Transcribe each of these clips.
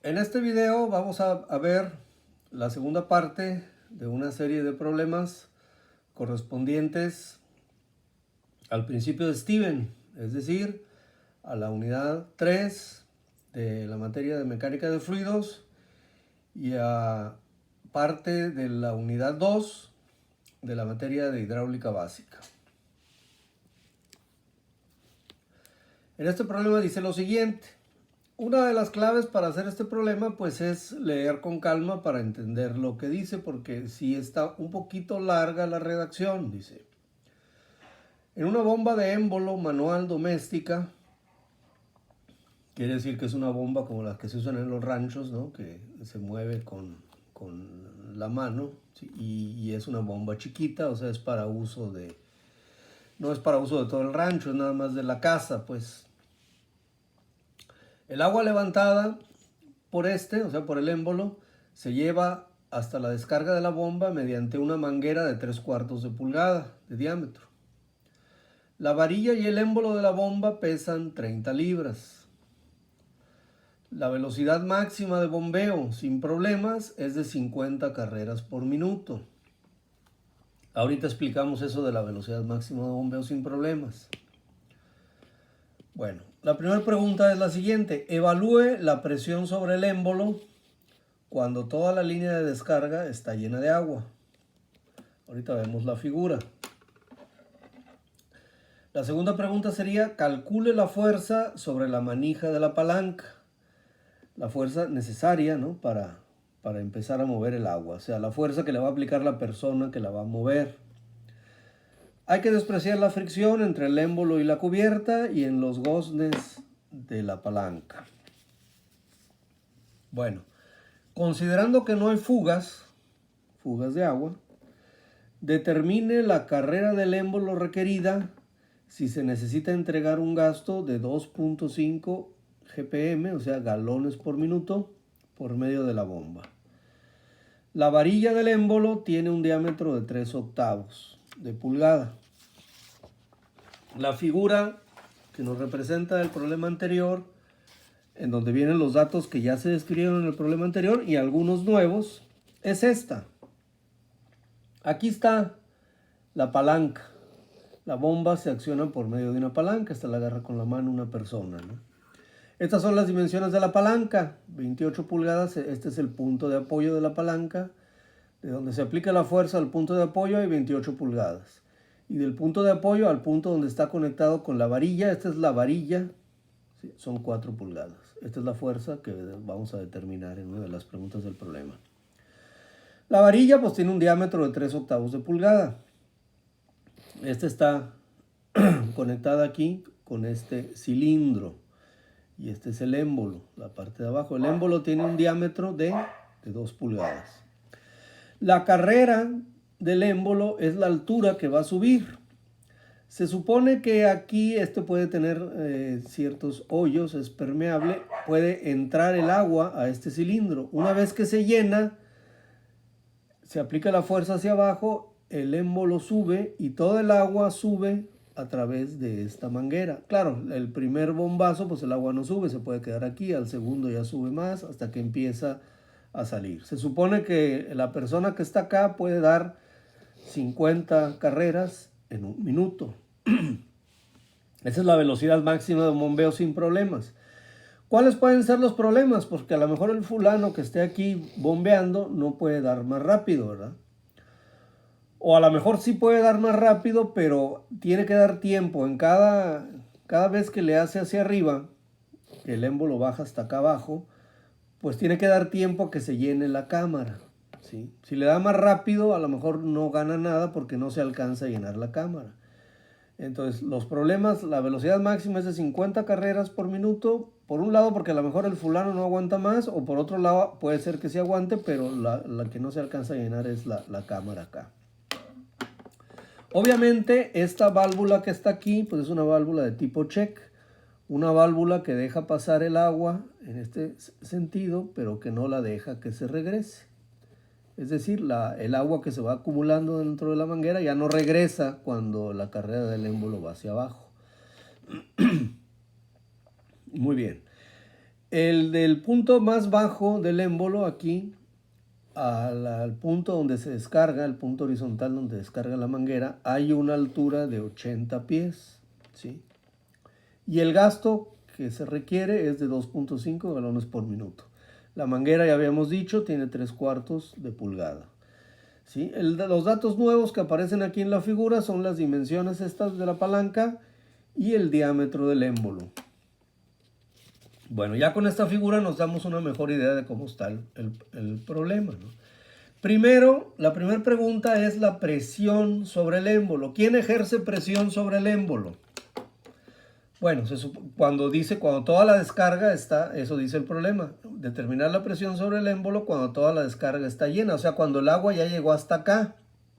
En este video vamos a ver la segunda parte de una serie de problemas correspondientes al principio de Stevens, es decir, a la unidad 3 de la materia de mecánica de fluidos y a parte de la unidad 2 de la materia de hidráulica básica. En este problema dice lo siguiente. Una de las claves para hacer este problema pues es leer con calma para entender lo que dice, porque sí está un poquito larga la redacción. Dice: en una bomba de émbolo manual doméstica, quiere decir que es una bomba como las que se usan en los ranchos, ¿no? Que se mueve con la mano, ¿sí? Y es una bomba chiquita, o sea, es para uso de... no es para uso de todo el rancho, es nada más de la casa, pues. El agua levantada por o sea, por el émbolo, se lleva hasta la descarga de la bomba mediante una manguera de 3/4 de pulgada de diámetro. La varilla y el émbolo de la bomba pesan 30 libras. La velocidad máxima de bombeo sin problemas es de 50 carreras por minuto. Ahorita explicamos eso de la velocidad máxima de bombeo sin problemas. Bueno, la primera pregunta es la siguiente. Evalúe la presión sobre el émbolo cuando toda la línea de descarga está llena de agua. Ahorita vemos la figura. La segunda pregunta sería: calcule la fuerza sobre la manija de la palanca. La fuerza necesaria, ¿no? para empezar a mover el agua. O sea, la fuerza que le va a aplicar la persona que la va a mover. Hay que despreciar la fricción entre el émbolo y la cubierta y en los goznes de la palanca. Bueno, considerando que no hay fugas de agua, determine la carrera del émbolo requerida si se necesita entregar un gasto de 2.5 GPM, o sea, galones por minuto, por medio de la bomba. La varilla del émbolo tiene un diámetro de 3/8 de pulgada. La figura que nos representa el problema anterior, en donde vienen los datos que ya se describieron en el problema anterior y algunos nuevos, es esta. Aquí está la palanca. La bomba se acciona por medio de una palanca. Esta la agarra con la mano una persona, ¿no? Estas son las dimensiones de la palanca. 28 pulgadas. Este es el punto de apoyo de la palanca. De donde se aplica la fuerza al punto de apoyo hay 28 pulgadas. Y del punto de apoyo al punto donde está conectado con la varilla, esta es la varilla, ¿sí? Son 4 pulgadas. Esta es la fuerza que vamos a determinar en una de las preguntas del problema. La varilla pues tiene un diámetro de 3/8 de pulgada. Esta está conectada aquí con este cilindro. Y este es el émbolo, la parte de abajo. El émbolo tiene un diámetro de 2 pulgadas. La carrera del émbolo es la altura que va a subir. Se supone que aquí puede tener ciertos hoyos, es permeable. Puede entrar el agua a este cilindro. Una vez que se llena, se aplica la fuerza hacia abajo, el émbolo sube y todo el agua sube a través de esta manguera. Claro, el primer bombazo pues el agua no sube, se puede quedar aquí, al segundo ya sube más hasta que empieza a salir. Se supone que la persona que está acá puede dar 50 carreras en un minuto. Esa es la velocidad máxima de bombeo sin problemas. ¿Cuáles pueden ser los problemas? Porque a lo mejor el fulano que esté aquí bombeando no puede dar más rápido, ¿verdad? O a lo mejor sí puede dar más rápido, pero tiene que dar tiempo. En cada vez que le hace hacia arriba, el émbolo baja hasta acá abajo, pues tiene que dar tiempo a que se llene la cámara, ¿sí? Si le da más rápido, a lo mejor no gana nada porque no se alcanza a llenar la cámara. Entonces, los problemas, la velocidad máxima es de 50 carreras por minuto. Por un lado, porque a lo mejor el fulano no aguanta más, o por otro lado, puede ser que sí aguante, pero la que no se alcanza a llenar es la cámara acá. Obviamente, esta válvula que está aquí, pues es una válvula de tipo check. Una válvula que deja pasar el agua en este sentido, pero que no la deja que se regrese. Es decir, el agua que se va acumulando dentro de la manguera ya no regresa cuando la carrera del émbolo va hacia abajo. Muy bien. El del punto más bajo del émbolo aquí al punto donde se descarga, el punto horizontal donde descarga la manguera, hay una altura de 80 pies, ¿sí? Y el gasto que se requiere es de 2.5 galones por minuto. La manguera, ya habíamos dicho, tiene 3/4 de pulgada. ¿Sí? Los datos nuevos que aparecen aquí en la figura son las dimensiones estas de la palanca y el diámetro del émbolo. Bueno, ya con esta figura nos damos una mejor idea de cómo está el problema, ¿no? Primero, la primera pregunta es la presión sobre el émbolo. ¿Quién ejerce presión sobre el émbolo? Bueno, cuando toda la descarga está, eso dice el problema, determinar la presión sobre el émbolo cuando toda la descarga está llena, o sea, cuando el agua ya llegó hasta acá.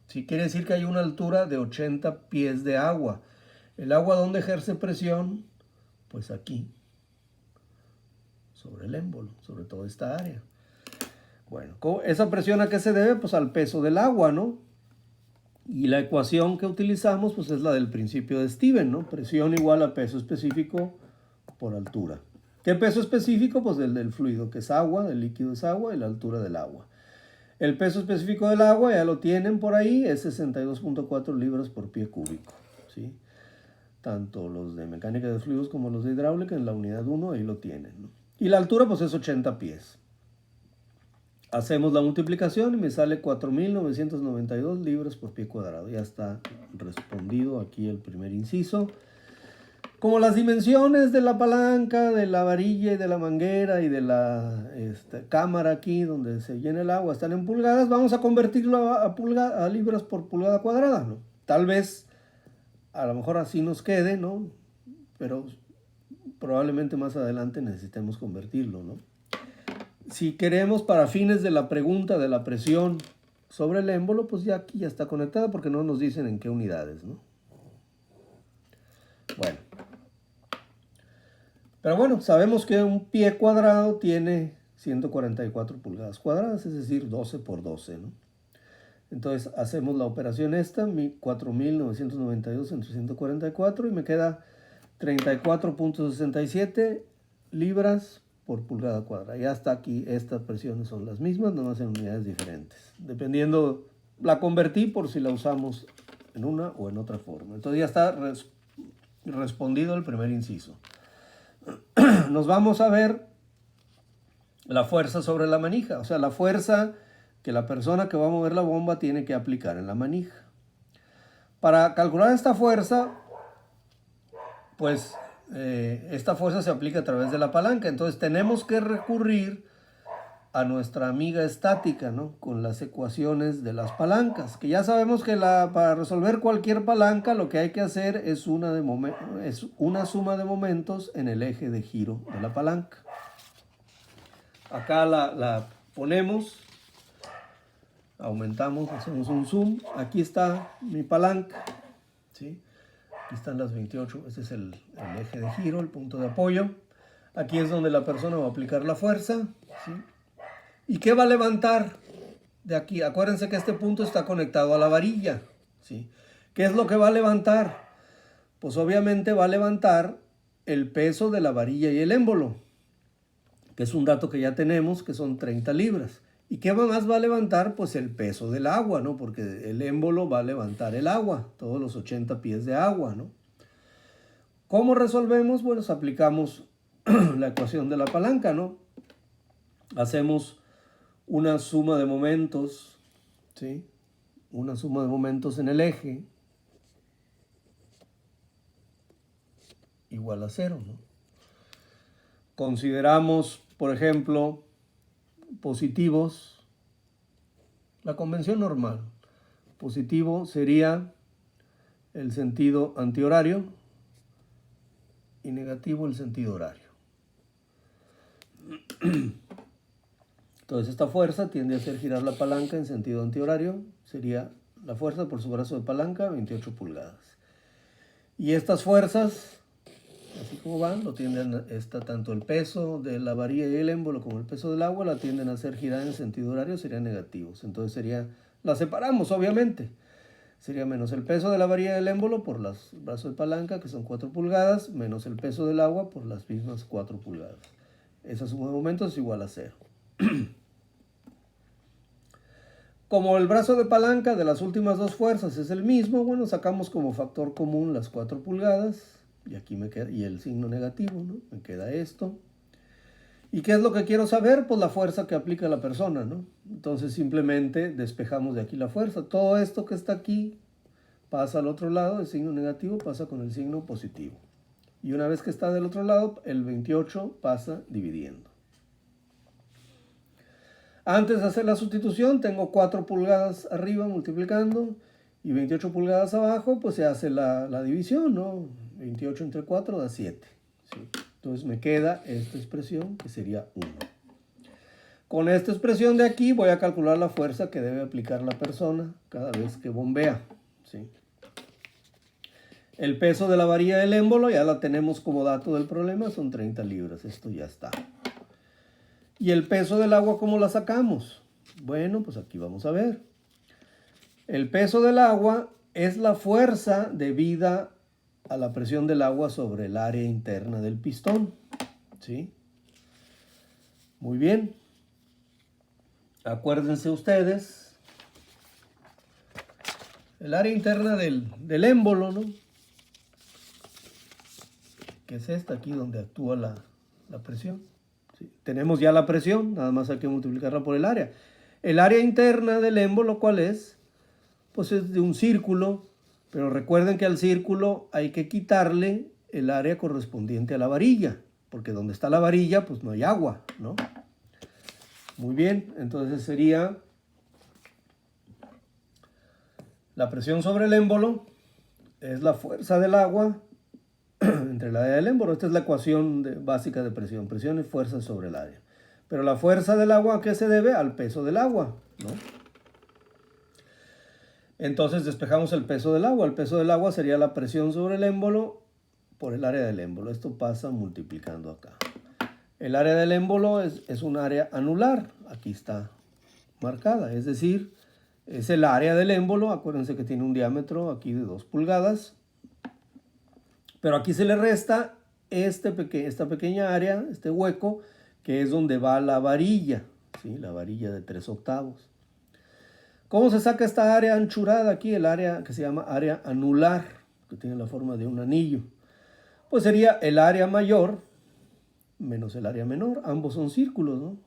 Sí, quiere decir que hay una altura de 80 pies de agua. ¿El agua dónde ejerce presión? Pues aquí, sobre el émbolo, sobre toda esta área. Bueno, ¿esa presión a qué se debe? Pues al peso del agua, ¿no? Y la ecuación que utilizamos pues es la del principio de Stevens, ¿no? Presión igual a peso específico por altura. ¿Qué peso específico? Pues el del fluido, que es agua, el líquido es agua y la altura del agua. El peso específico del agua, ya lo tienen por ahí, es 62.4 libras por pie cúbico, ¿sí? Tanto los de mecánica de fluidos como los de hidráulica en la unidad 1, ahí lo tienen, ¿no? Y la altura pues es 80 pies. Hacemos la multiplicación y me sale 4.992 libras por pie cuadrado. Ya está respondido aquí el primer inciso. Como las dimensiones de la palanca, de la varilla y de la manguera y de la cámara aquí donde se llena el agua están en pulgadas, vamos a convertirlo a libras por pulgada cuadrada, ¿no? Tal vez, a lo mejor así nos quede, ¿no? Pero probablemente más adelante necesitemos convertirlo, ¿no? Si queremos para fines de la pregunta de la presión sobre el émbolo, pues ya aquí ya está conectada porque no nos dicen en qué unidades, ¿no? Bueno. Pero bueno, sabemos que un pie cuadrado tiene 144 pulgadas cuadradas, es decir, 12 por 12, ¿no? Entonces hacemos la operación esta, 4.992 entre 144 y me queda 34.67 libras por pulgada cuadrada. Ya está aquí, estas presiones son las mismas, nomás en unidades diferentes. Dependiendo, la convertí por si la usamos en una o en otra forma. Entonces ya está respondido el primer inciso. Nos vamos a ver la fuerza sobre la manija, o sea, la fuerza que la persona que va a mover la bomba tiene que aplicar en la manija. Para calcular esta fuerza, pues esta fuerza se aplica a través de la palanca, entonces tenemos que recurrir a nuestra amiga estática, ¿no? Con las ecuaciones de las palancas, que ya sabemos que para resolver cualquier palanca lo que hay que hacer es una suma de momentos en el eje de giro de la palanca. Acá la ponemos, aumentamos, hacemos un zoom, aquí está mi palanca, ¿sí? Aquí están las 28, este es el eje de giro, el punto de apoyo. Aquí es donde la persona va a aplicar la fuerza, ¿sí? ¿Y qué va a levantar de aquí? Acuérdense que este punto está conectado a la varilla, ¿sí? ¿Qué es lo que va a levantar? Pues obviamente va a levantar el peso de la varilla y el émbolo, que es un dato que ya tenemos, que son 30 libras. ¿Y qué más va a levantar? Pues el peso del agua, ¿no? Porque el émbolo va a levantar el agua, todos los 80 pies de agua, ¿no? ¿Cómo resolvemos? Bueno, aplicamos la ecuación de la palanca, ¿no? Hacemos una suma de momentos, ¿sí? Una suma de momentos en el eje igual a 0, ¿no? Consideramos, por ejemplo, positivos, la convención normal. Positivo sería el sentido antihorario y negativo el sentido horario. Entonces esta fuerza tiende a hacer girar la palanca en sentido antihorario. Sería la fuerza por su brazo de palanca, 28 pulgadas. Y estas fuerzas, así como van, tanto el peso de la varilla y el émbolo como el peso del agua la tienden a hacer girar en sentido horario, serían negativos. Entonces la separamos obviamente. Sería menos el peso de la varilla del émbolo por los brazos de palanca, que son 4 pulgadas, menos el peso del agua por las mismas 4 pulgadas. Esa suma de momentos es igual a 0. Como el brazo de palanca de las últimas dos fuerzas es el mismo, bueno, sacamos como factor común las 4 pulgadas y aquí me queda, y el signo negativo, ¿no? Me queda esto. ¿Y qué es lo que quiero saber? Pues la fuerza que aplica la persona, ¿no? Entonces simplemente despejamos de aquí la fuerza. Todo esto que está aquí pasa al otro lado, el signo negativo pasa con el signo positivo. Y una vez que está del otro lado, el 28 pasa dividiendo. Antes de hacer la sustitución, tengo 4 pulgadas arriba multiplicando y 28 pulgadas abajo, pues se hace la división, ¿no? 28 entre 4 da 7. ¿Sí? Entonces me queda esta expresión que sería 1. Con esta expresión de aquí voy a calcular la fuerza que debe aplicar la persona cada vez que bombea. ¿Sí? El peso de la varilla del émbolo ya la tenemos como dato del problema, son 30 libras. Esto ya está. ¿Y el peso del agua cómo la sacamos? Bueno, pues aquí vamos a ver. El peso del agua es la fuerza debida a la presión del agua sobre el área interna del pistón. ¿Sí? Muy bien. Acuérdense ustedes, el área interna del émbolo, ¿no? Que es esta aquí donde actúa la presión. ¿Sí? Tenemos ya la presión, nada más hay que multiplicarla por el área. El área interna del émbolo, ¿cuál es? Pues es de un círculo, pero recuerden que al círculo hay que quitarle el área correspondiente a la varilla, porque donde está la varilla, pues no hay agua, ¿no? Muy bien, entonces sería la presión sobre el émbolo, es la fuerza del agua entre el área del émbolo. Esta es la ecuación básica de presión. Presión y fuerza sobre el área. Pero la fuerza del agua, ¿a qué se debe? Al peso del agua, ¿no? Entonces despejamos el peso del agua. El peso del agua sería la presión sobre el émbolo por el área del émbolo. Esto pasa multiplicando acá. El área del émbolo es un área anular. Aquí está marcada. Es decir, es el área del émbolo. Acuérdense que tiene un diámetro aquí de 2 pulgadas. Pero aquí se le resta esta pequeña área, este hueco, que es donde va la varilla, ¿sí? La varilla de 3/8. ¿Cómo se saca esta área anchurada aquí? El área que se llama área anular, que tiene la forma de un anillo. Pues sería el área mayor menos el área menor. Ambos son círculos, ¿no?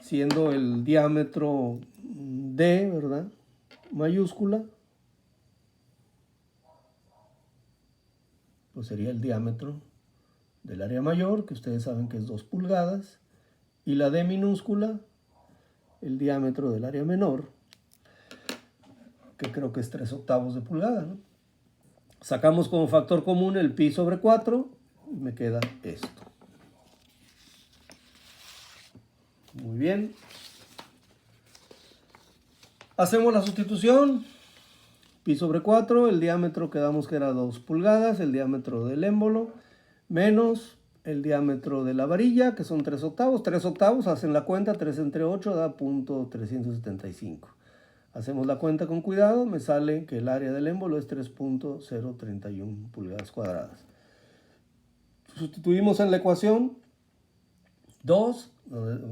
Siendo el diámetro D, ¿verdad? Mayúscula. Pues sería el diámetro del área mayor, que ustedes saben que es 2 pulgadas, y la D minúscula, el diámetro del área menor, que creo que es 3/8 de pulgada, ¿no? Sacamos como factor común el pi sobre 4 y me queda esto. Muy bien. Hacemos la sustitución. Pi sobre 4, el diámetro quedamos que era 2 pulgadas, el diámetro del émbolo, menos el diámetro de la varilla, que son 3/8. 3/8, hacen la cuenta, 3 entre 8 da .375. Hacemos la cuenta con cuidado, me sale que el área del émbolo es 3.031 pulgadas cuadradas. Sustituimos en la ecuación 2,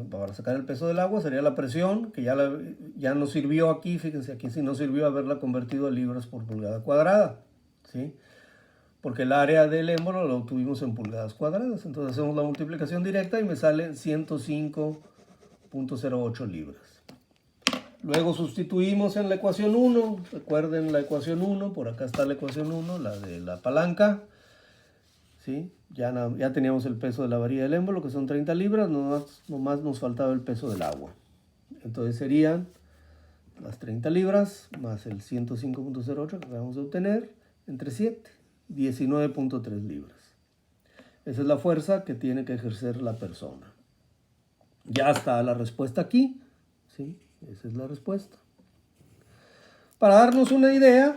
para sacar el peso del agua, sería la presión, que ya nos sirvió aquí, fíjense, aquí sí nos sirvió haberla convertido a libras por pulgada cuadrada, ¿sí? Porque el área del émbolo lo obtuvimos en pulgadas cuadradas. Entonces hacemos la multiplicación directa y me sale 105.08 libras. Luego sustituimos en la ecuación 1, recuerden la ecuación 1, por acá está la ecuación 1, la de la palanca, ¿sí? Ya teníamos el peso de la varilla del émbolo, que son 30 libras, nomás nos faltaba el peso del agua. Entonces serían las 30 libras más el 105.08 que acabamos de obtener, entre 7, 19.3 libras. Esa es la fuerza que tiene que ejercer la persona. Ya está la respuesta aquí, ¿sí? Esa es la respuesta. Para darnos una idea,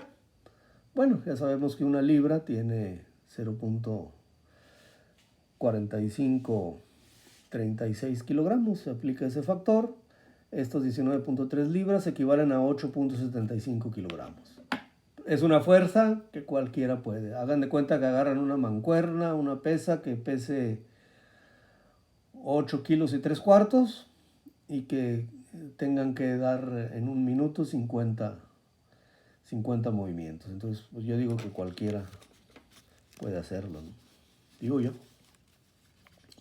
bueno, ya sabemos que una libra tiene 0.4536 kilogramos. Se aplica ese factor. Estos 19.3 libras equivalen a 8.75 kilogramos. Es una fuerza que cualquiera puede. Hagan de cuenta que agarran una mancuerna, una pesa que pese 8 kilos y 3 cuartos y que tengan que dar en un minuto 50 movimientos. Entonces, pues yo digo que cualquiera puede hacerlo, ¿no? Digo yo.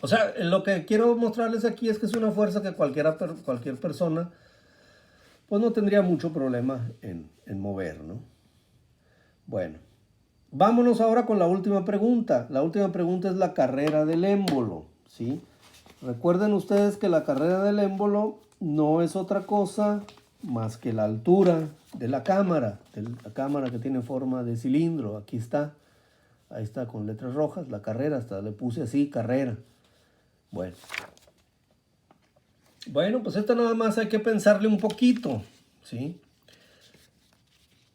O sea, lo que quiero mostrarles aquí es que es una fuerza que cualquier persona pues no tendría mucho problema en mover, ¿no? Bueno, vámonos ahora con la última pregunta. La última pregunta es la carrera del émbolo, ¿sí? Recuerden ustedes que la carrera del émbolo no es otra cosa más que la altura de la cámara que tiene forma de cilindro. Aquí está, ahí está con letras rojas, la carrera, hasta le puse así, carrera. Bueno, pues esto nada más hay que pensarle un poquito, ¿sí?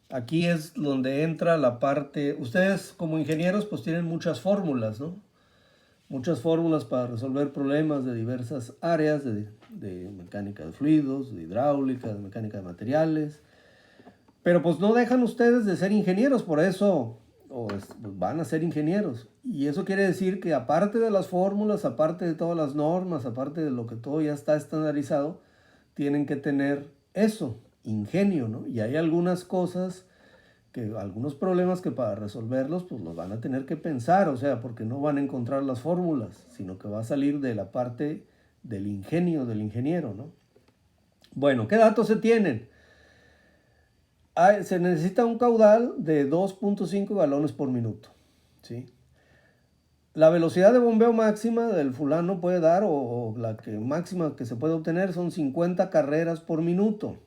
Aquí es donde entra la parte, ustedes como ingenieros pues tienen muchas fórmulas, ¿no? Muchas fórmulas para resolver problemas de diversas áreas, de mecánica de fluidos, de hidráulica, de mecánica de materiales. Pero pues no dejan ustedes de ser ingenieros, por eso van a ser ingenieros. Y eso quiere decir que aparte de las fórmulas, aparte de todas las normas, aparte de lo que todo ya está estandarizado, tienen que tener eso, ingenio, ¿no? Y hay algunas cosas, algunos problemas que para resolverlos, pues los van a tener que pensar, o sea, porque no van a encontrar las fórmulas, sino que va a salir de la parte del ingenio del ingeniero, ¿no? Bueno, ¿qué datos se tienen? Se necesita un caudal de 2.5 galones por minuto, ¿sí? La velocidad de bombeo máxima del fulano puede dar, o la máxima que se puede obtener son 50 carreras por minuto.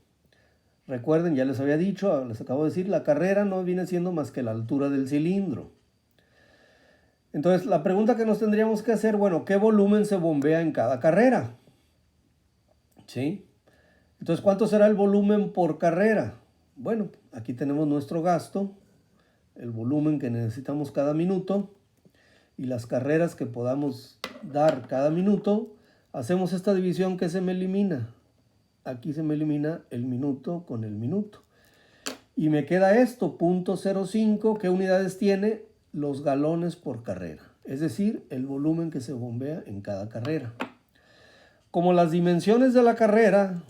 Recuerden, ya les había dicho, les acabo de decir, la carrera no viene siendo más que la altura del cilindro. Entonces, la pregunta que nos tendríamos que hacer, bueno, ¿qué volumen se bombea en cada carrera? ¿Sí? Entonces, ¿cuánto será el volumen por carrera? Bueno, aquí tenemos nuestro gasto, el volumen que necesitamos cada minuto y las carreras que podamos dar cada minuto. Hacemos esta división que se me elimina. Aquí se me elimina el minuto con el minuto. Y me queda esto, 0.05. ¿Qué unidades tiene? Los galones por carrera. Es decir, el volumen que se bombea en cada carrera. Como las dimensiones de la carrera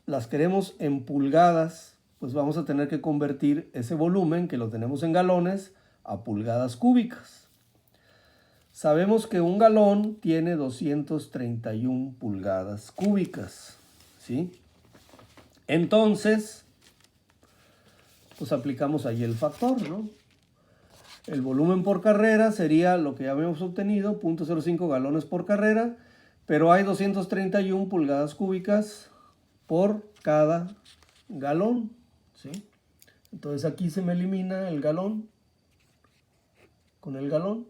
las queremos en pulgadas, pues vamos a tener que convertir ese volumen que lo tenemos en galones a pulgadas cúbicas. Sabemos que un galón tiene 231 pulgadas cúbicas, ¿sí? Entonces, pues aplicamos ahí el factor, ¿no? El volumen por carrera sería lo que ya habíamos obtenido, 0.05 galones por carrera, pero hay 231 pulgadas cúbicas por cada galón, ¿sí? Entonces aquí se me elimina el galón con el galón.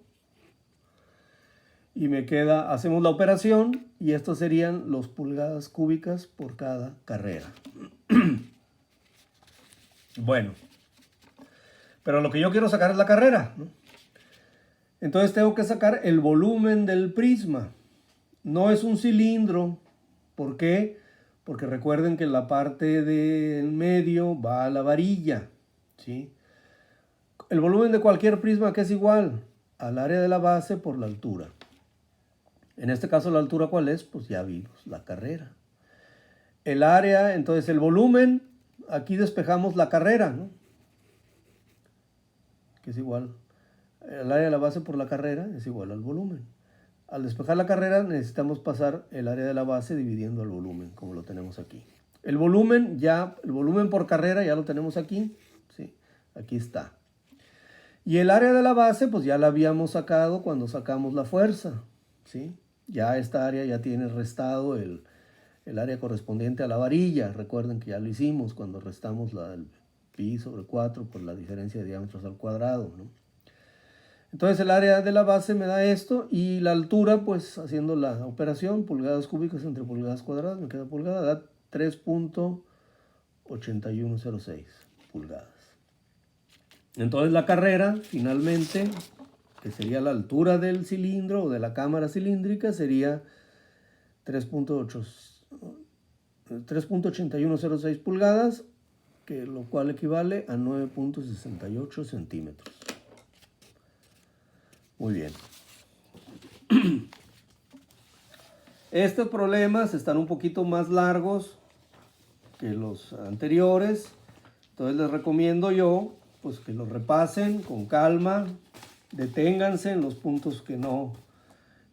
Y me queda, hacemos la operación y estos serían los pulgadas cúbicas por cada carrera. Bueno, pero lo que yo quiero sacar es la carrera, ¿no? Entonces tengo que sacar el volumen del prisma. No es un cilindro. ¿Por qué? Porque recuerden que la parte del medio va a la varilla, ¿sí? El volumen de cualquier prisma que es igual al área de la base por la altura. En este caso, ¿la altura cuál es? Pues ya vimos, la carrera. El área, entonces el volumen, aquí despejamos la carrera, ¿no? Que es igual. El área de la base por la carrera es igual al volumen. Al despejar la carrera necesitamos pasar el área de la base dividiendo el volumen, como lo tenemos aquí. El volumen por carrera ya lo tenemos aquí, ¿sí? Aquí está. Y el área de la base, pues ya la habíamos sacado cuando sacamos la fuerza, ¿sí? Ya esta área ya tiene restado el área correspondiente a la varilla. Recuerden que ya lo hicimos cuando restamos el pi sobre 4 por la diferencia de diámetros al cuadrado, ¿no? Entonces el área de la base me da esto y la altura, pues haciendo la operación, pulgadas cúbicas entre pulgadas cuadradas, me queda pulgada, da 3.8106 pulgadas. Entonces la carrera, finalmente, que sería la altura del cilindro o de la cámara cilíndrica, sería 3.8106 pulgadas, lo cual equivale a 9.68 centímetros. Muy bien. Estos problemas están un poquito más largos que los anteriores, entonces les recomiendo yo pues que los repasen con calma, deténganse en los puntos que no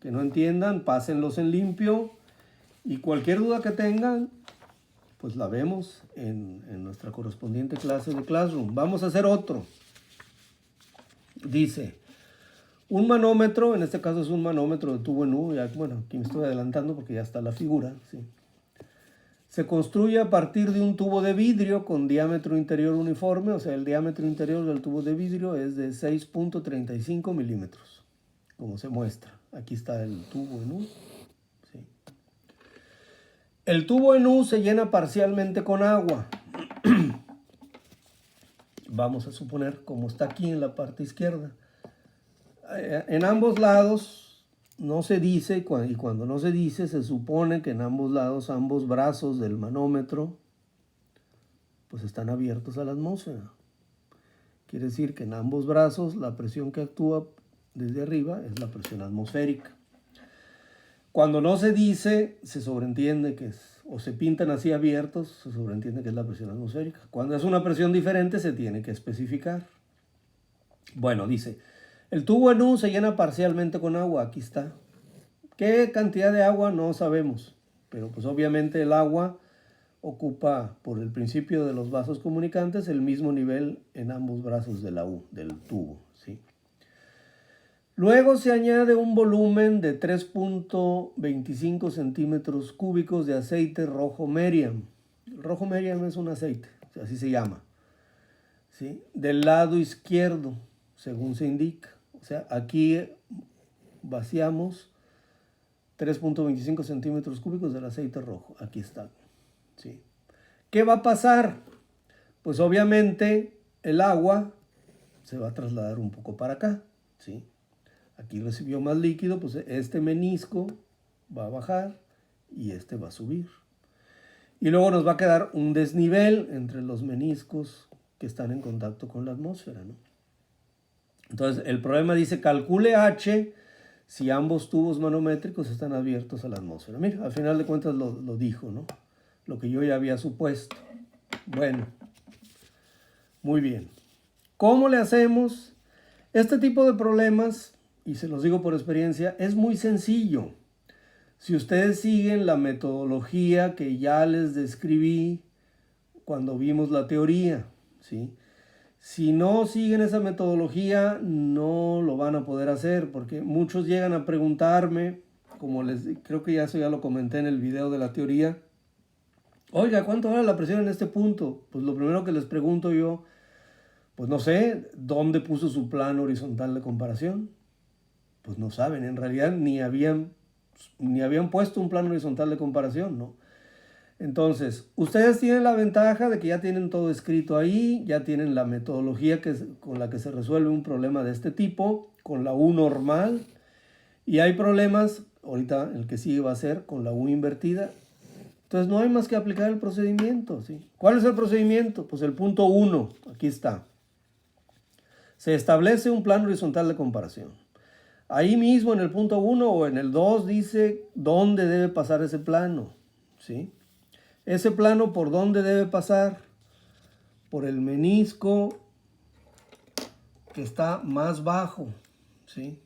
entiendan, pásenlos en limpio y cualquier duda que tengan pues la vemos en nuestra correspondiente clase de Classroom. Vamos a hacer otro. Dice, un manómetro, en este caso es un manómetro de tubo en U, ya, bueno, aquí me estoy adelantando porque ya está la figura, ¿sí? Se construye a partir de un tubo de vidrio con diámetro interior uniforme, o sea, el diámetro interior del tubo de vidrio es de 6.35 milímetros, como se muestra. Aquí está el tubo en U. ¿Sí? El tubo en U se llena parcialmente con agua. Vamos a suponer, como está aquí en la parte izquierda. En ambos lados no se dice, y cuando no se dice, se supone que en ambos lados, ambos brazos del manómetro, pues están abiertos a la atmósfera. Quiere decir que en ambos brazos la presión que actúa desde arriba es la presión atmosférica. Cuando no se dice, se sobreentiende que es, o se pintan así abiertos, se sobreentiende que es la presión atmosférica. Cuando es una presión diferente, se tiene que especificar. Bueno, dice, el tubo en U se llena parcialmente con agua, aquí está. ¿Qué cantidad de agua? No sabemos, pero pues obviamente el agua ocupa, por el principio de los vasos comunicantes, el mismo nivel en ambos brazos de la U, del tubo, ¿sí? Luego se añade un volumen de 3.25 centímetros cúbicos de aceite rojo Meriam. El rojo Meriam es un aceite, así se llama, ¿sí? Del lado izquierdo, según se indica. O sea, aquí vaciamos 3.25 centímetros cúbicos del aceite rojo. Aquí está. ¿Sí? ¿Qué va a pasar? Pues obviamente el agua se va a trasladar un poco para acá. ¿Sí? Aquí recibió más líquido, pues este menisco va a bajar y este va a subir. Y luego nos va a quedar un desnivel entre los meniscos que están en contacto con la atmósfera, ¿no? Entonces, el problema dice, calcule H si ambos tubos manométricos están abiertos a la atmósfera. Mira, al final de cuentas lo dijo, ¿no? Lo que yo ya había supuesto. Bueno, muy bien. ¿Cómo le hacemos? Este tipo de problemas, y se los digo por experiencia, es muy sencillo. Si ustedes siguen la metodología que ya les describí cuando vimos la teoría, ¿sí? Si no siguen esa metodología, no lo van a poder hacer, porque muchos llegan a preguntarme, como creo que ya eso ya lo comenté en el video de la teoría, oiga, ¿cuánto vale la presión en este punto? Pues lo primero que les pregunto yo, pues no sé, ¿dónde puso su plano horizontal de comparación? Pues no saben, en realidad ni habían puesto un plano horizontal de comparación, ¿no? Entonces, ustedes tienen la ventaja de que ya tienen todo escrito ahí, ya tienen la metodología con la que se resuelve un problema de este tipo, con la U normal, y hay problemas, ahorita el que sigue va a ser con la U invertida. Entonces no hay más que aplicar el procedimiento, ¿sí? ¿Cuál es el procedimiento? Pues el punto 1, aquí está. Se establece un plano horizontal de comparación. Ahí mismo en el punto 1 o en el 2 dice dónde debe pasar ese plano, ¿sí? Ese plano, ¿por dónde debe pasar? Por el menisco que está más bajo, ¿sí?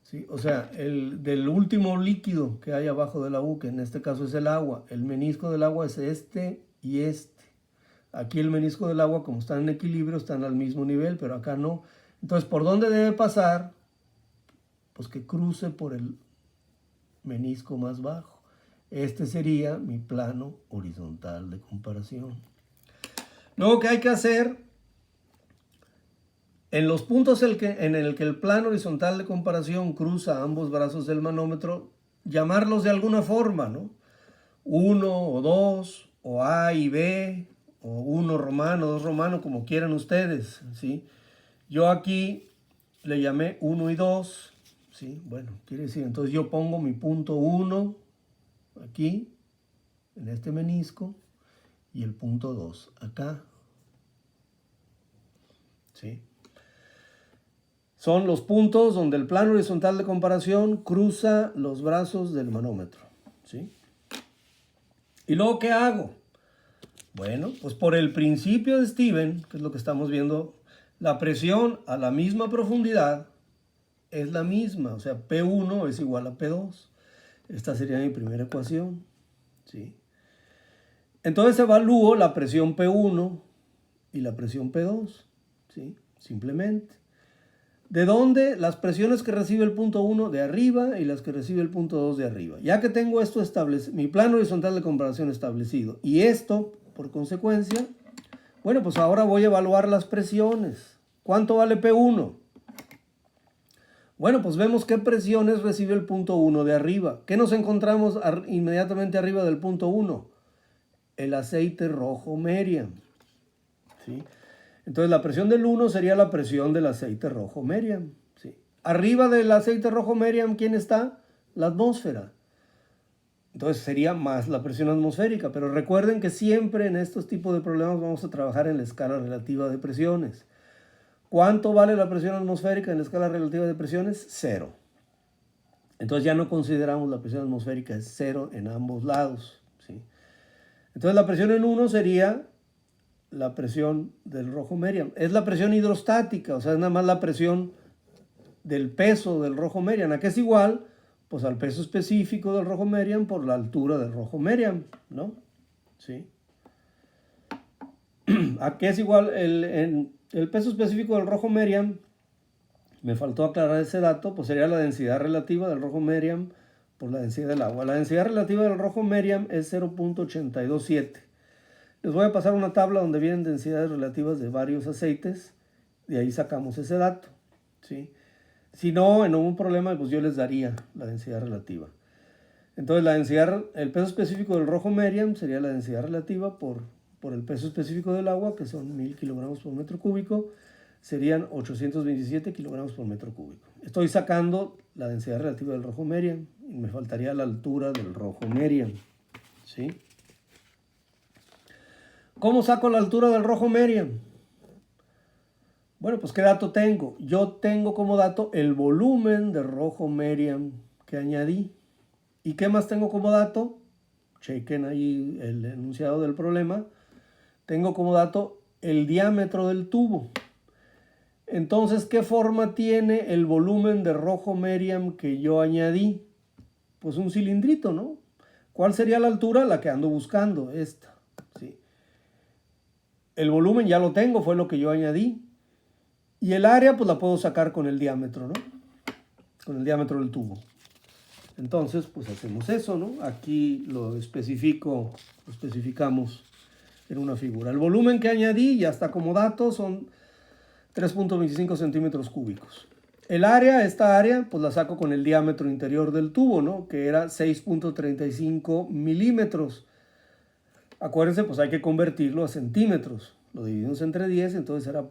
¿Sí? O sea, del último líquido que hay abajo de la U, que en este caso es el agua. El menisco del agua es este y este. Aquí el menisco del agua, como están en equilibrio, están al mismo nivel, pero acá no. Entonces, ¿por dónde debe pasar? Pues que cruce por el menisco más bajo. Este sería mi plano horizontal de comparación. Luego, ¿qué hay que hacer? En los puntos en el que el plano horizontal de comparación cruza ambos brazos del manómetro, llamarlos de alguna forma, ¿no? 1 o 2, o A y B, o 1 romano, 2 romano, como quieran ustedes, ¿sí? Yo aquí le llamé 1 y 2, ¿sí? Bueno, quiere decir, entonces yo pongo mi punto 1 aquí, en este menisco, y el punto 2 acá, ¿sí? Son los puntos donde el plano horizontal de comparación cruza los brazos del manómetro, ¿sí? ¿Y luego qué hago? Bueno, pues por el principio de Stevens, que es lo que estamos viendo, la presión a la misma profundidad es la misma, o sea, P1 es igual a P2. Esta sería mi primera ecuación, ¿sí? Entonces evalúo la presión P1 y la presión P2, ¿sí? Simplemente. ¿De dónde? Las presiones que recibe el punto 1 de arriba y las que recibe el punto 2 de arriba. Ya que tengo esto establecido, mi plano horizontal de comparación establecido, y esto, por consecuencia, bueno, pues ahora voy a evaluar las presiones. ¿Cuánto vale P1? Bueno, pues vemos qué presiones recibe el punto 1 de arriba. ¿Qué nos encontramos inmediatamente arriba del punto 1? El aceite rojo Meriam, ¿sí? Entonces la presión del 1 sería la presión del aceite rojo Meriam, ¿sí? Arriba del aceite rojo Meriam, ¿quién está? La atmósfera. Entonces sería más la presión atmosférica, pero recuerden que siempre en estos tipos de problemas vamos a trabajar en la escala relativa de presiones. ¿Cuánto vale la presión atmosférica en la escala relativa de presiones? 0. Entonces ya no consideramos la presión atmosférica, es 0 en ambos lados, ¿sí? Entonces la presión en 1 sería la presión del rojo Meriam. Es la presión hidrostática, o sea, es nada más la presión del peso del rojo Meriam. ¿A qué es igual? Pues al peso específico del rojo Meriam por la altura del rojo Meriam, ¿no? ¿Sí? ¿A qué es igual? El peso específico del rojo Meriam, me faltó aclarar ese dato, pues sería la densidad relativa del rojo Meriam por la densidad del agua. La densidad relativa del rojo Meriam es 0.827. Les voy a pasar una tabla donde vienen densidades relativas de varios aceites, de ahí sacamos ese dato, ¿sí? Si no, en algún problema, pues yo les daría la densidad relativa. Entonces la densidad, el peso específico del rojo Meriam sería la densidad relativa por el peso específico del agua, que son 1000 kilogramos por metro cúbico, serían 827 kilogramos por metro cúbico. Estoy sacando la densidad relativa del rojo Meriam y me faltaría la altura del rojo Meriam, ¿sí? ¿Cómo saco la altura del rojo Meriam? Bueno, pues ¿qué dato tengo? Yo tengo como dato el volumen de rojo Meriam que añadí. ¿Y qué más tengo como dato? Chequen ahí el enunciado del problema. Tengo como dato el diámetro del tubo. Entonces, ¿qué forma tiene el volumen de rojo Meriam que yo añadí? Pues un cilindrito, ¿no? ¿Cuál sería la altura? La que ando buscando, esta, ¿sí? El volumen ya lo tengo, fue lo que yo añadí. Y el área, pues la puedo sacar con el diámetro, ¿no? Con el diámetro del tubo. Entonces, pues hacemos eso, ¿no? Aquí lo especificamos en una figura. El volumen que añadí, ya está como dato, son 3.25 centímetros cúbicos. El área, esta área, pues la saco con el diámetro interior del tubo, ¿no? Que era 6.35 milímetros. Acuérdense, pues hay que convertirlo a centímetros. Lo dividimos entre 10, entonces será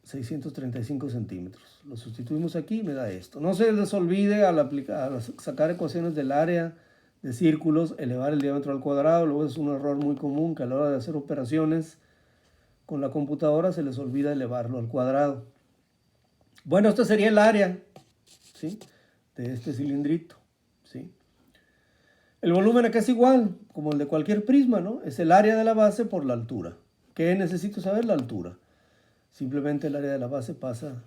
635 centímetros. Lo sustituimos aquí y me da esto. No se les olvide al sacar ecuaciones del área de círculos, elevar el diámetro al cuadrado. Luego es un error muy común que a la hora de hacer operaciones con la computadora se les olvida elevarlo al cuadrado. Bueno, este sería el área, ¿sí?, de este cilindrito, ¿sí? El volumen acá es igual, como el de cualquier prisma, ¿no? Es el área de la base por la altura. ¿Qué necesito saber? La altura. Simplemente el área de la base pasa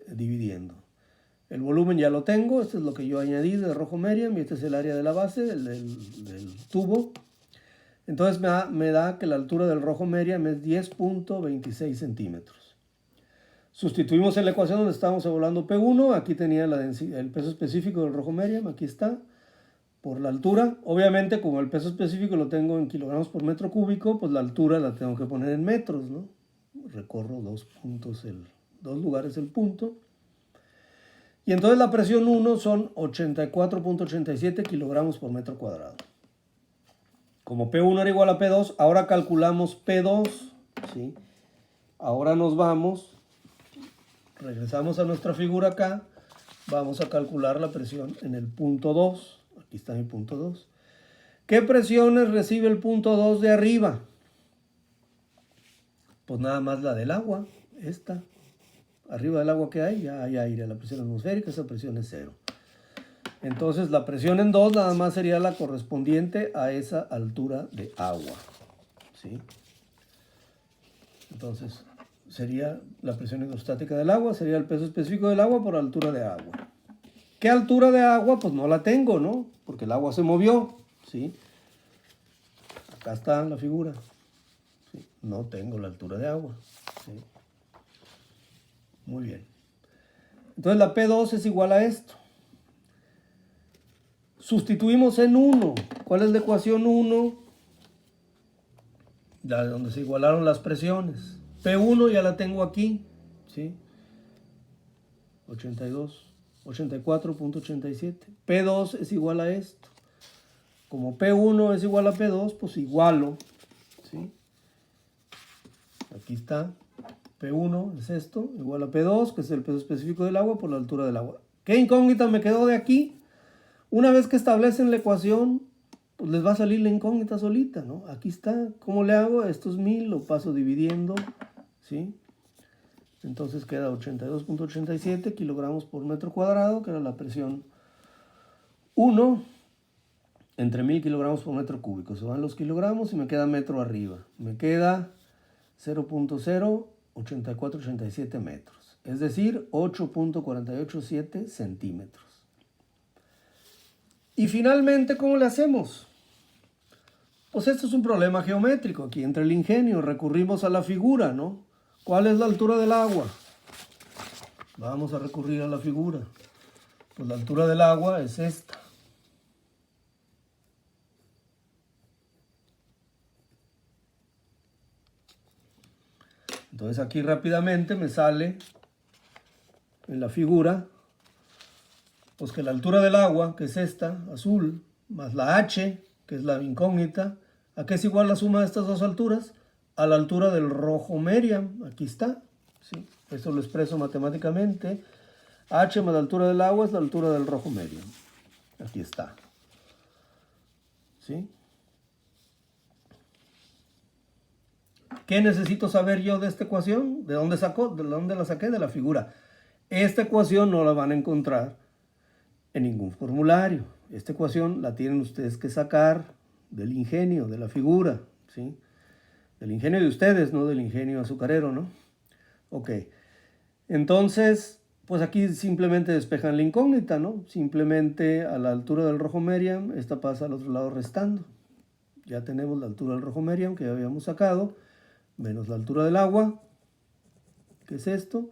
dividiendo. El volumen ya lo tengo, esto es lo que yo añadí de rojo Meriam, y este es el área de la base del tubo. Entonces me da que la altura del rojo Meriam es 10.26 centímetros. Sustituimos en la ecuación donde estábamos evaluando P1, aquí tenía el peso específico del rojo Meriam, aquí está, por la altura. Obviamente, como el peso específico lo tengo en kilogramos por metro cúbico, pues la altura la tengo que poner en metros, ¿no? Recorro dos lugares el punto. Y entonces la presión 1 son 84.87 kilogramos por metro cuadrado. Como P1 era igual a P2, ahora calculamos P2, ¿sí? Ahora nos vamos, regresamos a nuestra figura acá, vamos a calcular la presión en el punto 2. Aquí está mi punto 2. ¿Qué presiones recibe el punto 2 de arriba? Pues nada más la del agua, esta. arriba del agua que ya hay aire. La presión atmosférica, esa presión es 0. Entonces la presión en 2 nada más sería la correspondiente a esa altura de agua, ¿sí? Entonces sería la presión hidrostática del agua, sería el peso específico del agua por altura de agua. ¿Qué altura de agua? Pues no la tengo, ¿no? Porque el agua se movió, ¿sí? Acá está la figura. ¿Sí? No tengo la altura de agua, ¿sí? Muy bien. Entonces la P2 es igual a esto. Sustituimos en 1. ¿Cuál es la ecuación 1? La de donde se igualaron las presiones. P1 ya la tengo aquí, ¿sí? 84.87. P2 es igual a esto. Como P1 es igual a P2, pues igualo, ¿sí? Aquí está. P1 es esto, igual a P2, que es el peso específico del agua por la altura del agua. ¿Qué incógnita me quedó de aquí? Una vez que establecen la ecuación, pues les va a salir la incógnita solita, ¿no? Aquí está. ¿Cómo le hago? Esto es 1000, lo paso dividiendo, ¿sí? Entonces queda 82.87 kilogramos por metro cuadrado, que era la presión 1 entre 1000 kilogramos por metro cúbico. Se van los kilogramos y me queda metro arriba. Me queda 0.08487 metros, es decir, 8.487 centímetros. Y finalmente, ¿cómo le hacemos? Pues esto es un problema geométrico. Aquí entra el ingenio. Recurrimos a la figura, ¿no? ¿Cuál es la altura del agua? Vamos a recurrir a la figura. Pues la altura del agua es esta. Entonces aquí rápidamente me sale en la figura, pues que la altura del agua, que es esta, azul, más la h, que es la incógnita, ¿a qué es igual la suma de estas dos alturas? A la altura del rojo Meriam, aquí está, ¿sí? Esto lo expreso matemáticamente. H más la altura del agua es la altura del rojo Meriam. Aquí está, ¿sí? ¿Qué necesito saber yo de esta ecuación? ¿De dónde la saqué? De la figura. Esta ecuación no la van a encontrar en ningún formulario. Esta ecuación la tienen ustedes que sacar del ingenio, de la figura, ¿sí? Del ingenio de ustedes, no del ingenio azucarero, ¿no? Ok. Entonces, pues aquí simplemente despejan la incógnita, ¿no? Simplemente a la altura del rojo Meriam, esta pasa al otro lado restando. Ya tenemos la altura del rojo Meriam que ya habíamos sacado, menos la altura del agua, que es esto,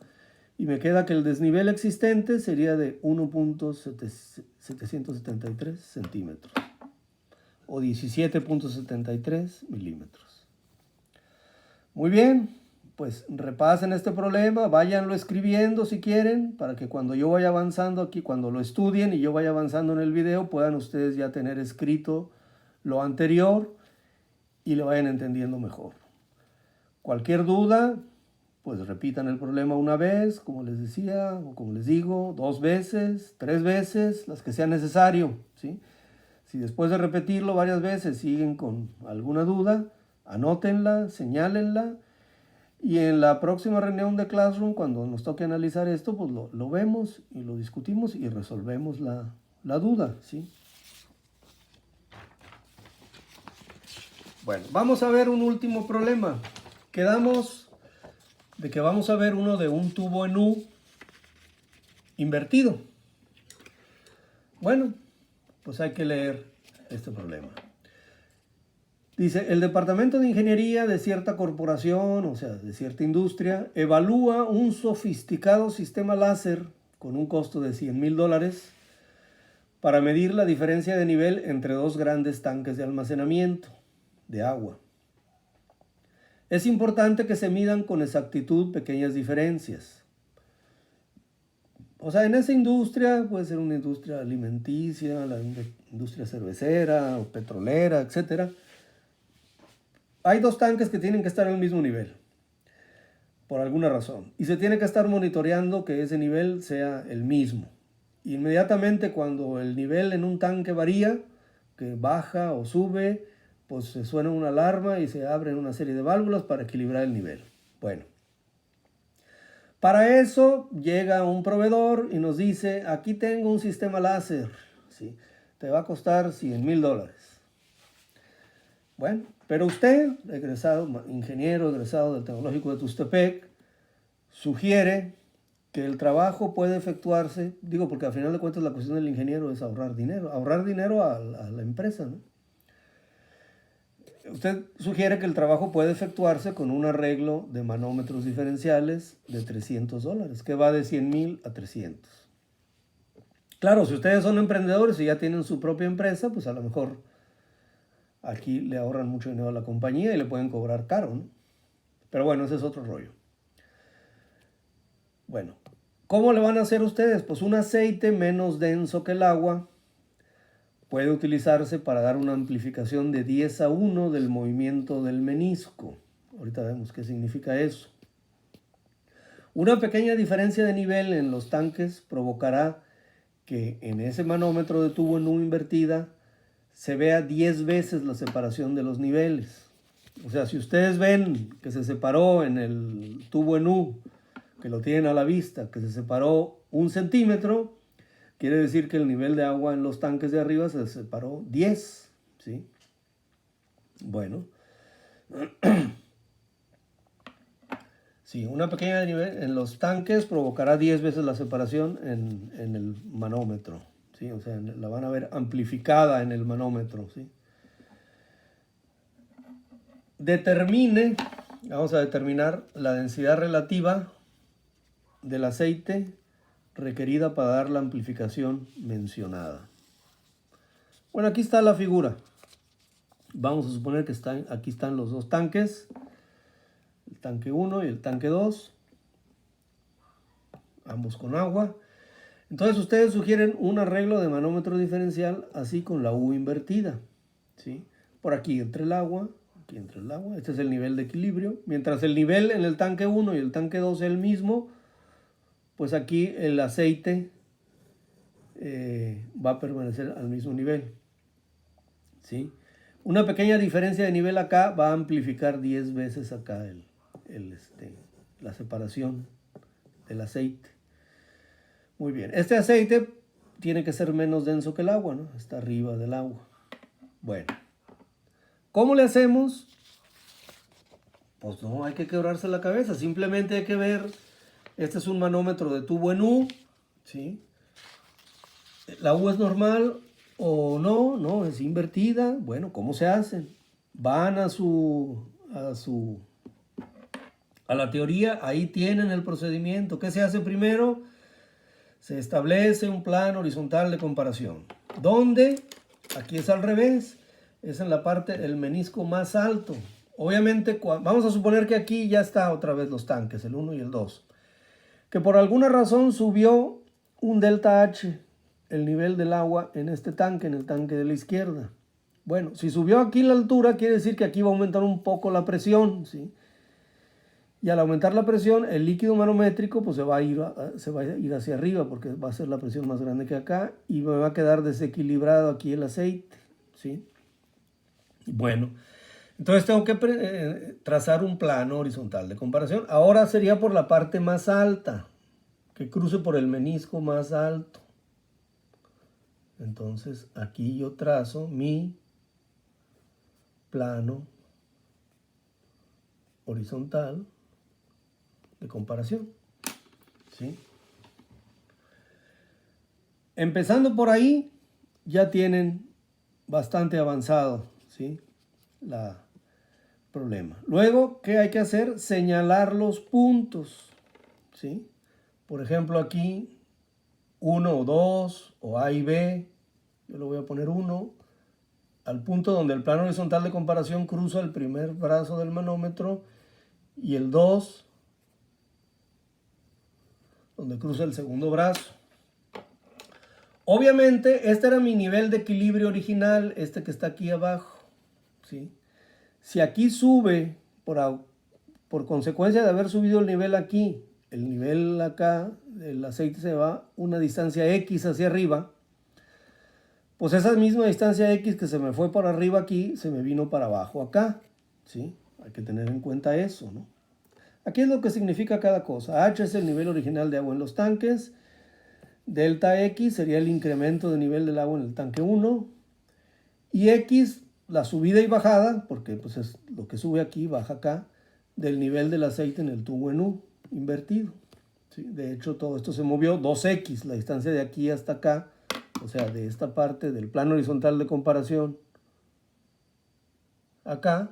y me queda que el desnivel existente sería de 1.773 centímetros o 17.73 milímetros. Muy bien, pues repasen este problema, váyanlo escribiendo si quieren, para que cuando yo vaya avanzando aquí, cuando lo estudien y yo vaya avanzando en el video, puedan ustedes ya tener escrito lo anterior y lo vayan entendiendo mejor. Cualquier duda, pues repitan el problema una vez, como les decía, o como les digo, 2 veces, 3 veces, las que sea necesario, ¿sí? Si después de repetirlo varias veces siguen con alguna duda, anótenla, señálenla, y en la próxima reunión de Classroom, cuando nos toque analizar esto, pues lo vemos y lo discutimos y resolvemos la duda, ¿sí? Bueno, vamos a ver un último problema. Quedamos de que vamos a ver uno de un tubo en U invertido. Bueno, pues hay que leer este problema. Dice, el departamento de ingeniería de cierta corporación, o sea, de cierta industria, evalúa un sofisticado sistema láser con un costo de $100,000 para medir la diferencia de nivel entre dos grandes tanques de almacenamiento de agua. Es importante que se midan con exactitud pequeñas diferencias. O sea, en esa industria, puede ser una industria alimenticia, la industria cervecera o petrolera, etc. Hay dos tanques que tienen que estar en el mismo nivel, por alguna razón. Y se tiene que estar monitoreando que ese nivel sea el mismo. Inmediatamente cuando el nivel en un tanque varía, que baja o sube, pues se suena una alarma y se abren una serie de válvulas para equilibrar el nivel. Bueno, Para eso llega un proveedor y nos dice, aquí tengo un sistema láser, ¿sí? Te va a costar $100,000. Bueno, pero usted, ingeniero egresado del Tecnológico de Tustepec, sugiere que el trabajo puede efectuarse, digo porque al final de cuentas la cuestión del ingeniero es ahorrar dinero a la empresa, ¿no? Usted sugiere que el trabajo puede efectuarse con un arreglo de manómetros diferenciales de $300, que va de 100,000 a 300. Claro, si ustedes son emprendedores y ya tienen su propia empresa, pues a lo mejor aquí le ahorran mucho dinero a la compañía y le pueden cobrar caro, ¿no? Pero bueno, ese es otro rollo. Bueno, ¿cómo le van a hacer ustedes? Pues un aceite menos denso que el agua puede utilizarse para dar una amplificación de 10:1 del movimiento del menisco. Ahorita vemos qué significa eso. Una pequeña diferencia de nivel en los tanques provocará que en ese manómetro de tubo en U invertida se vea 10 veces la separación de los niveles. O sea, si ustedes ven que se separó en el tubo en U, que lo tienen a la vista, que se separó 1 centímetro, quiere decir que el nivel de agua en los tanques de arriba se separó 10, ¿sí? Bueno. Sí, una pequeña nivel en los tanques provocará 10 veces la separación en el manómetro, ¿sí? O sea, la van a ver amplificada en el manómetro, ¿sí? Vamos a determinar la densidad relativa del aceite requerida para dar la amplificación mencionada. Bueno, aquí está la figura. Vamos a suponer que aquí están los dos tanques, el tanque 1 y el tanque 2, ambos con agua. Entonces ustedes sugieren un arreglo de manómetro diferencial así con la U invertida, ¿sí? Por aquí entra el agua, aquí entra el agua, este es el nivel de equilibrio. Mientras el nivel en el tanque 1 y el tanque 2 es el mismo, pues aquí el aceite va a permanecer al mismo nivel, ¿sí? Una pequeña diferencia de nivel acá va a amplificar 10 veces acá la separación del aceite. Muy bien, este aceite tiene que ser menos denso que el agua, ¿no? Está arriba del agua. Bueno, ¿cómo le hacemos? Pues no hay que quebrarse la cabeza, simplemente hay que ver, este es un manómetro de tubo en U, ¿sí? La U es normal o no, no, es invertida. Bueno, ¿cómo se hace? Van a la teoría, ahí tienen el procedimiento. ¿Qué se hace primero? Se establece un plano horizontal de comparación. ¿Dónde? Aquí es al revés, es en la parte del menisco más alto. Obviamente, vamos a suponer que aquí ya está otra vez los tanques, el 1 y el 2. Que por alguna razón subió un delta H, el nivel del agua en este tanque, en el tanque de la izquierda. Bueno, si subió aquí la altura, quiere decir que aquí va a aumentar un poco la presión, ¿sí? Y al aumentar la presión, el líquido manométrico pues se va a ir hacia arriba porque va a ser la presión más grande que acá y me va a quedar desequilibrado aquí el aceite, ¿sí? Bueno, entonces tengo que trazar un plano horizontal de comparación. Ahora sería por la parte más alta, que cruce por el menisco más alto. Entonces aquí yo trazo mi plano horizontal de comparación, ¿sí? Empezando por ahí, ya tienen bastante avanzado, ¿sí? El problema. Luego, ¿qué hay que hacer? Señalar los puntos, ¿sí? Por ejemplo, aquí 1 o 2 o A y B, yo le voy a poner 1, al punto donde el plano horizontal de comparación cruza el primer brazo del manómetro y el 2 donde cruza el segundo brazo. Obviamente, este era mi nivel de equilibrio original, este que está aquí abajo, ¿sí? Si aquí sube, por consecuencia de haber subido el nivel aquí, el nivel acá, el aceite se va una distancia X hacia arriba, pues esa misma distancia X que se me fue por arriba aquí, se me vino para abajo acá, ¿sí? Hay que tener en cuenta eso, ¿no? Aquí es lo que significa cada cosa. H es el nivel original de agua en los tanques. Delta X sería el incremento de nivel del agua en el tanque 1. Y X, la subida y bajada, porque pues es lo que sube aquí, baja acá, del nivel del aceite en el tubo en U, invertido. ¿Sí? De hecho, todo esto se movió 2X, la distancia de aquí hasta acá, o sea, de esta parte del plano horizontal de comparación acá,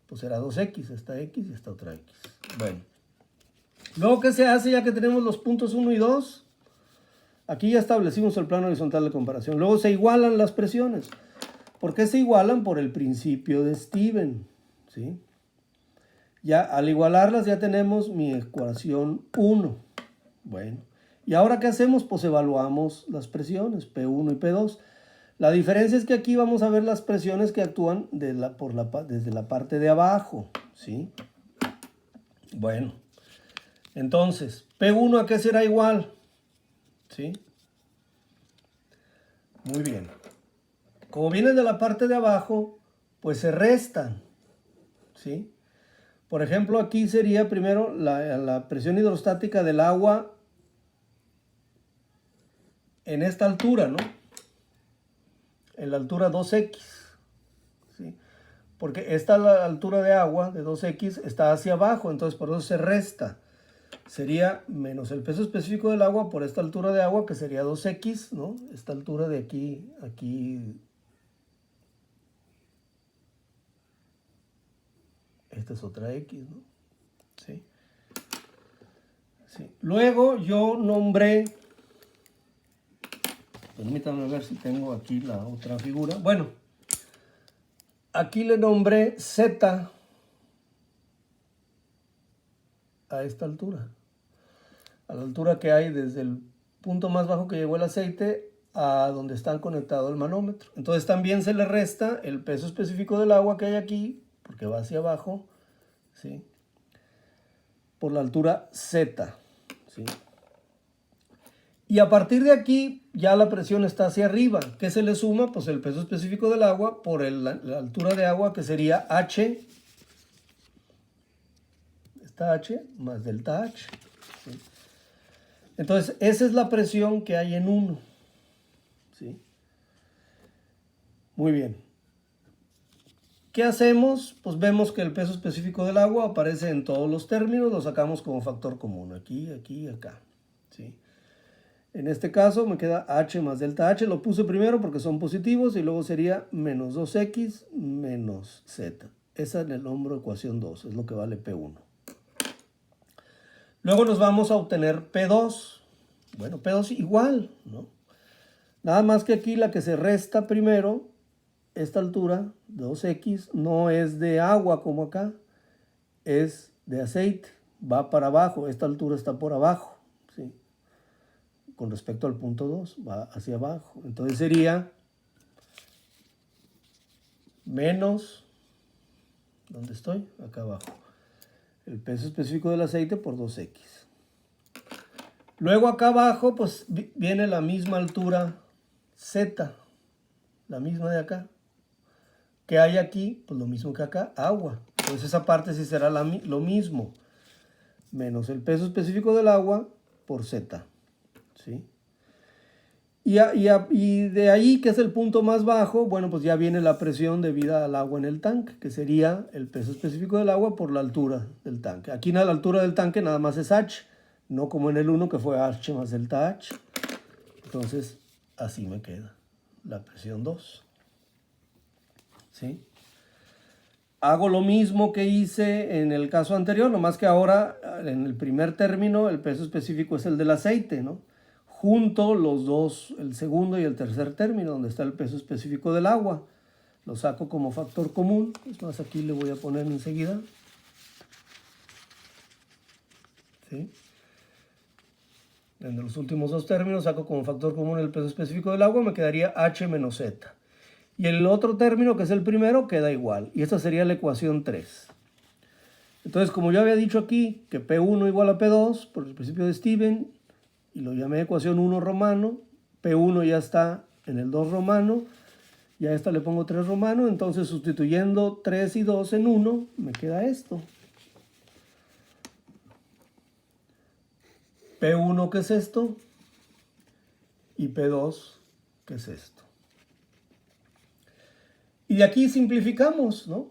pues era 2X, esta X y esta otra X. Bueno, luego, ¿qué se hace ya que tenemos los puntos 1 y 2? Aquí ya establecimos el plano horizontal de comparación. Luego se igualan las presiones. ¿Por qué se igualan? Por el principio de Stevens, ¿sí? Ya al igualarlas ya tenemos mi ecuación 1. Bueno, ¿y ahora qué hacemos? Pues evaluamos las presiones, P1 y P2. La diferencia es que aquí vamos a ver las presiones que actúan desde la parte de abajo, ¿sí? Bueno, entonces, P1 ¿a qué será igual? ¿Sí? Muy bien. Como vienen de la parte de abajo, pues se restan, ¿sí? Por ejemplo, aquí sería primero la presión hidrostática del agua en esta altura, ¿no? En la altura 2X, ¿sí? Porque esta altura de agua de 2X está hacia abajo, entonces por eso se resta. Sería menos el peso específico del agua por esta altura de agua, que sería 2X, ¿no? Esta altura de aquí, esta es otra X, ¿no? ¿Sí? Sí. Luego yo nombré, permítanme ver si tengo aquí la otra figura. Bueno, aquí le nombré Z a esta altura. A la altura que hay desde el punto más bajo que llegó el aceite a donde está conectado el manómetro. Entonces también se le resta el peso específico del agua que hay aquí, porque va hacia abajo, ¿sí? Por la altura Z, ¿sí? Y a partir de aquí ya la presión está hacia arriba. ¿Qué se le suma? Pues el peso específico del agua por la altura de agua, que sería H, esta H más delta H, ¿sí? Entonces esa es la presión que hay en 1, ¿sí? Muy bien. ¿Qué hacemos? Pues vemos que el peso específico del agua aparece en todos los términos, lo sacamos como factor común, aquí, aquí y acá, ¿sí? En este caso me queda H más delta H, lo puse primero porque son positivos, y luego sería menos 2X menos Z. Esa le nombro ecuación 2, es lo que vale P1. Luego nos vamos a obtener P2. Bueno, P2 igual, ¿no? Nada más que aquí la que se resta primero, esta altura, 2X, no es de agua como acá, es de aceite, va para abajo, esta altura está por abajo, ¿sí? Con respecto al punto 2, va hacia abajo. Entonces sería menos, ¿dónde estoy? Acá abajo. El peso específico del aceite por 2X. Luego acá abajo, pues viene la misma altura Z, la misma de acá. ¿Qué hay aquí? Pues lo mismo que acá, agua. Entonces esa parte sí será lo mismo. Menos el peso específico del agua por Z, ¿sí? Y de ahí, que es el punto más bajo, bueno, pues ya viene la presión debida al agua en el tanque, que sería el peso específico del agua por la altura del tanque. Aquí la altura del tanque nada más es H, no como en el 1 que fue H más delta H. Entonces, así me queda la presión 2. ¿Sí? Hago lo mismo que hice en el caso anterior, nomás que ahora en el primer término el peso específico es el del aceite, ¿no? Junto los dos, el segundo y el tercer término, donde está el peso específico del agua. Lo saco como factor común. Es más, aquí le voy a poner enseguida. ¿Sí? En los últimos dos términos saco como factor común el peso específico del agua, me quedaría H menos Z. Y el otro término, que es el primero, queda igual. Y esta sería la ecuación 3. Entonces, como yo había dicho aquí, que P1 igual a P2, por el principio de Stevens, y lo llamé ecuación 1 romano, P1 ya está en el 2 romano, y a esta le pongo 3 romano, entonces sustituyendo 3 y 2 en 1, me queda esto. P1, ¿qué es esto? Y P2, ¿qué es esto? Y de aquí simplificamos, ¿no?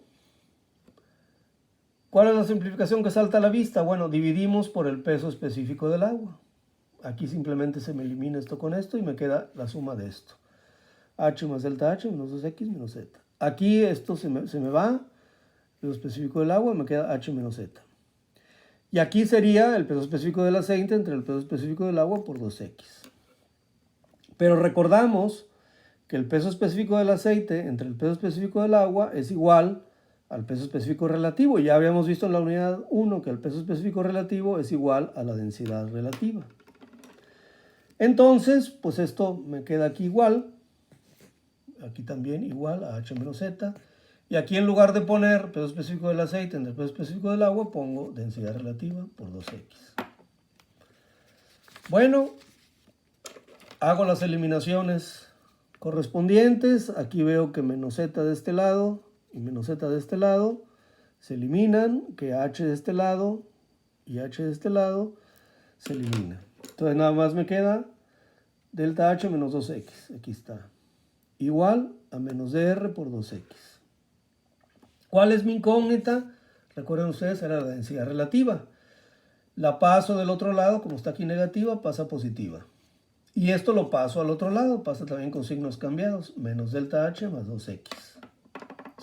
¿Cuál es la simplificación que salta a la vista? Bueno, dividimos por el peso específico del agua. Aquí simplemente se me elimina esto con esto y me queda la suma de esto. H más delta H menos 2X menos Z. Aquí esto se me va, el peso específico del agua, me queda H menos Z. Y aquí sería el peso específico del aceite entre el peso específico del agua por 2X. Pero recordamos que el peso específico del aceite entre el peso específico del agua es igual al peso específico relativo. Ya habíamos visto en la unidad 1 que el peso específico relativo es igual a la densidad relativa. Entonces, pues esto me queda aquí igual. Aquí también igual a H menos Z. Y aquí en lugar de poner peso específico del aceite entre el peso específico del agua, pongo densidad relativa por 2X. Bueno, hago las eliminaciones correspondientes. Aquí veo que menos Z de este lado y menos Z de este lado se eliminan, que H de este lado y H de este lado se elimina. Entonces nada más me queda delta H menos 2X. Aquí está. Igual a menos DR por 2X. ¿Cuál es mi incógnita? Recuerden ustedes, era la densidad relativa. La paso del otro lado, como está aquí negativa, pasa a positiva. Y esto lo paso al otro lado, pasa también con signos cambiados. Menos delta H más 2X.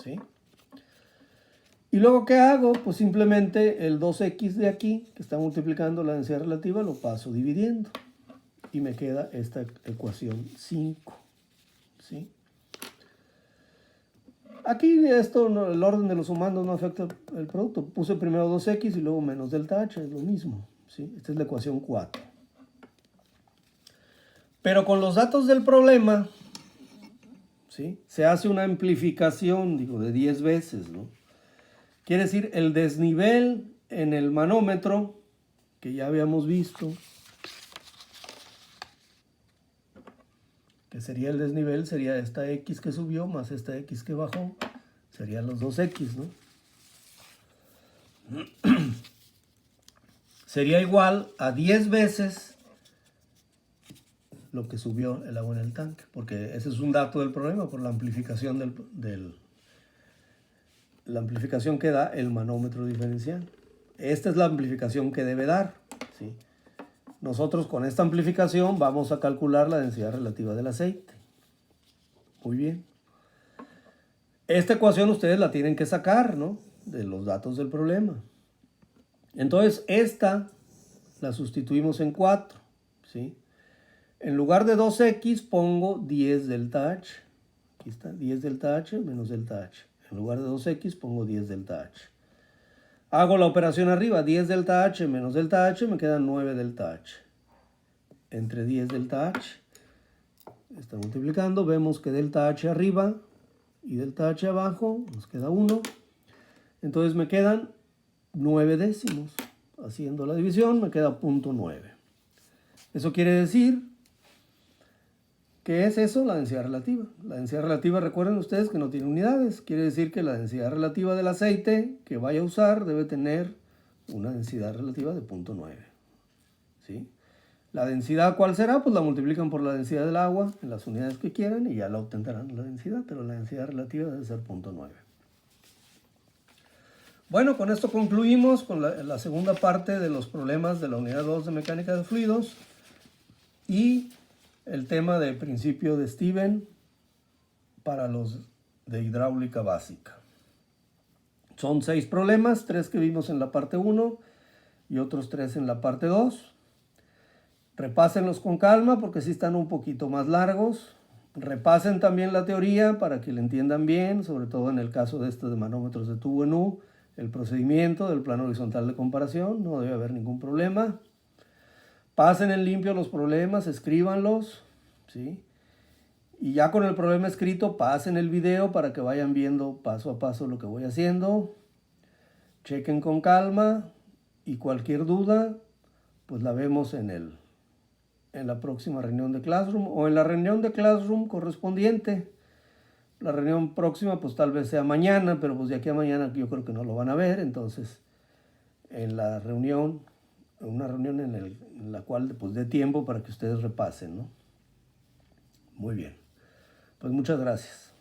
¿Sí? Y luego, ¿qué hago? Pues simplemente el 2X de aquí, que está multiplicando la densidad relativa, lo paso dividiendo. Y me queda esta ecuación 5. ¿Sí? Aquí esto, el orden de los sumandos no afecta el producto. Puse primero 2X y luego menos delta H, es lo mismo. ¿Sí? Esta es la ecuación 4. Pero con los datos del problema, ¿sí?, se hace una amplificación, digo, de 10 veces, ¿no? Quiere decir, el desnivel en el manómetro, que ya habíamos visto, que sería el desnivel, sería esta X que subió más esta X que bajó, serían los 2X, ¿no? Sería igual a 10 veces lo que subió el agua en el tanque, porque ese es un dato del problema por la amplificación la amplificación que da el manómetro diferencial. Esta es la amplificación que debe dar, ¿sí? Nosotros con esta amplificación vamos a calcular la densidad relativa del aceite. Muy bien. Esta ecuación ustedes la tienen que sacar, ¿no?, de los datos del problema. Entonces esta la sustituimos en 4, ¿sí? En lugar de 2X pongo 10 delta H. Aquí está, 10 delta H menos delta H. En lugar de 2X pongo 10 delta H. Hago la operación arriba, 10 delta H menos delta H, me queda 9 delta H. Entre 10 delta H, está multiplicando, vemos que delta H arriba y delta H abajo, nos queda 1. Entonces me quedan 9 décimos. Haciendo la división me queda 0.9. Eso quiere decir, ¿qué es eso? La densidad relativa. La densidad relativa, recuerden ustedes que no tiene unidades. Quiere decir que la densidad relativa del aceite que vaya a usar debe tener una densidad relativa de 0.9. ¿Sí? ¿La densidad cuál será? Pues la multiplican por la densidad del agua en las unidades que quieran y ya la obtendrán la densidad, pero la densidad relativa debe ser 0.9. Bueno, con esto concluimos con la segunda parte de los problemas de la unidad 2 de mecánica de fluidos y el tema del principio de Steven para los de hidráulica básica. Son 6 problemas, 3 que vimos en la parte 1 y otros 3 en la parte 2. Repásenlos con calma porque sí están un poquito más largos. Repasen también la teoría para que la entiendan bien, sobre todo en el caso de estos de manómetros de tubo en U, el procedimiento del plano horizontal de comparación, no debe haber ningún problema. Pasen en limpio los problemas, escríbanlos, ¿sí? Y ya con el problema escrito, pasen el video para que vayan viendo paso a paso lo que voy haciendo. Chequen con calma y cualquier duda, pues la vemos en la próxima reunión de Classroom o en la reunión de Classroom correspondiente. La reunión próxima pues tal vez sea mañana, pero pues de aquí a mañana yo creo que no lo van a ver. Entonces en la reunión una reunión en la cual pues dé tiempo para que ustedes repasen, ¿no? Muy bien. Pues muchas gracias.